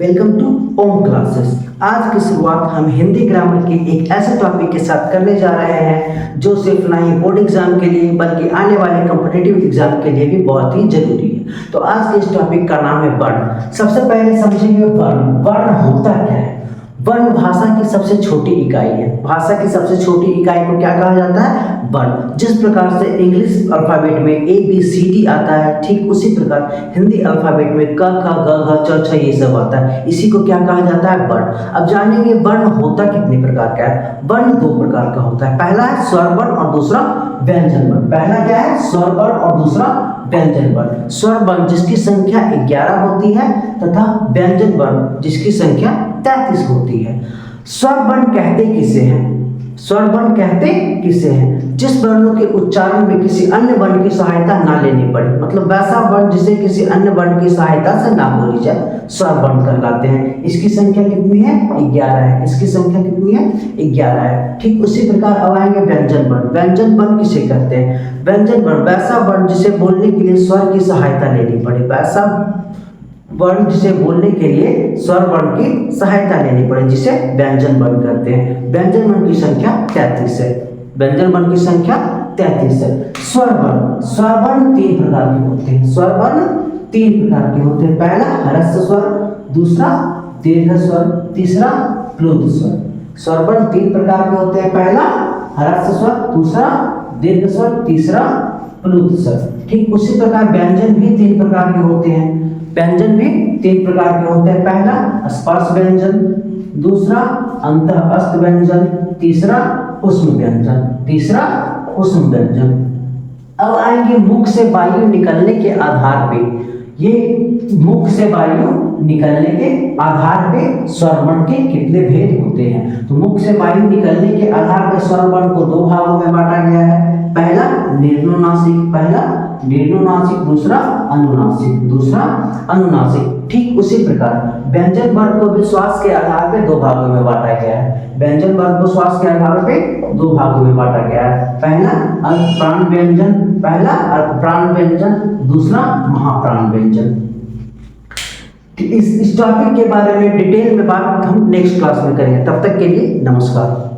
Welcome two ohm classes. आज की शुरुआत हम हिंदी ग्रामर के एक ऐसे टॉपिक के साथ करने जा रहे हैं जो सिर्फ ना ही बोर्ड एग्जाम के लिए बल्कि आने वाले कॉम्पिटिटिव एग्जाम के लिए भी बहुत ही जरूरी है। तो आज के इस टॉपिक का नाम है वर्ण। सबसे पहले समझेंगे वर्ण। वर्ण होता क्या है? वर्ण भाषा की सबसे छोटी इकाई है। भाषा की सबसे छोटी इकाई को क्या कहा जाता है? वर्ण। जिस प्रकार से इंग्लिश अल्फाबेट में ए बी सी डी आता है, ठीक उसी प्रकार हिंदी अल्फाबेट में क ख ग घ च छ ये सब आता है। इसी को क्या कहा जाता है? वर्ण। अब जानेंगे वर्ण होता कितने प्रकार का है। वर्ण दो प्रकार का होता है। पहला है स्वर वर्ण और दूसरा व्यंजन वर्ण। पहला क्या है? स्वर वर्ण और दूसरा व्यंजन वर्ण। स्वर वर्ण जिसकी संख्या 11 होती है तथा व्यंजन वर्ण जिसकी संख्या 33 होती है। स्वर वर्ण कहते किसे हैं? स्वर वर्ण कहते किसे हैं? जिस वर्णों के उच्चारण में किसी अन्य वर्ण की सहायता ना लेनी पड़े, मतलब वैसा वर्ण जिसे किसी अन्य वर्ण की सहायता से ना बोली जाए, स्वर वर्ण कहलाते हैं। इसकी संख्या कितनी है? 11 है। इसकी संख्या कितनी है? 11 है। ठीक उसी प्रकार अब आएंगे व्यंजन वर्ण। व्यंजन वर्ण किसे कहते हैं? व्यंजन वर्ण वैसा वर्ण जिसे बोलने के लिए स्वर की सहायता लेनी पड़े, वैसा वर्ण जिसे बोलने के लिए स्वर वर्ण की सहायता लेनी पड़े, जिसे व्यंजन वर्ण कहते हैं। व्यंजन वर्ण की संख्या 33 है। व्यंजन वर्ण की संख्या 33 है। स्वर वर्ण। स्वर वर्ण 3 प्रकार के होते हैं। स्वर वर्ण 3 प्रकार के होते हैं। पहला ह्रस्व स्वर, दूसरा दीर्घ स्वर, तीसरा प्लुत स्वर। स्वर वर्ण 3 प्रकार के होते हैं। पहला ह्रस्व स्वर, दूसरा दीर्घ स्वर, तीसरा प्लुत स्वर। ठीक उसी प्रकार व्यंजन भी 3 प्रकार के होते हैं। व्यंजन भी 3 प्रकार के होते हैं। पहला स्पर्श व्यंजन, दूसरा अंतःस्थ व्यंजन, तीसरा ऊष्म व्यंजन, तीसरा ऊष्म व्यंजन। अब आएंगे मुख से वायु निकलने के आधार पे। ये मुख से वायु निकलने के आधार पे स्वर वर्ण के कितने भेद होते हैं। तो मुख से वायु निकलने के आधार पर स्वर वर्ण को 2 भागों में बांटा गया है। पहला निर्नुनासिक, पहला निर्नुनासिक, दूसरा अनुनासिक, दूसरा अनुनासिक। ठीक उसी प्रकार व्यंजन वर्ण को भी श्वास के आधार पे 2 भागों में बांटा गया है। व्यंजन वर्ण को श्वास के आधार पे 2 भागों में बांटा गया है। पहला अल्पप्राण व्यंजन, पहला अल्पप्राण व्यंजन, दूसरा महाप्राण व्यंजन। इस टॉपिक के बारे में डिटेल में बात हम नेक्स्ट क्लास में करेंगे। तब तक के लिए नमस्कार।